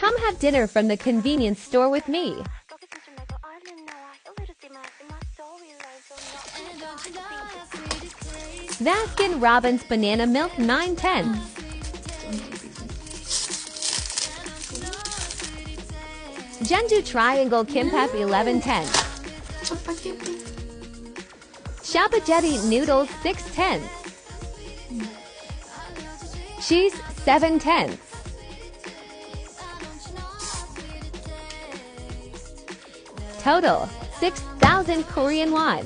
Come have dinner from the convenience store with me. Baskin Robbins banana milk 9/10. Jeonju triangle kimbap 11/10. Shabajeti noodles 6/10. Cheese 7/10. Total 6,000 Korean won.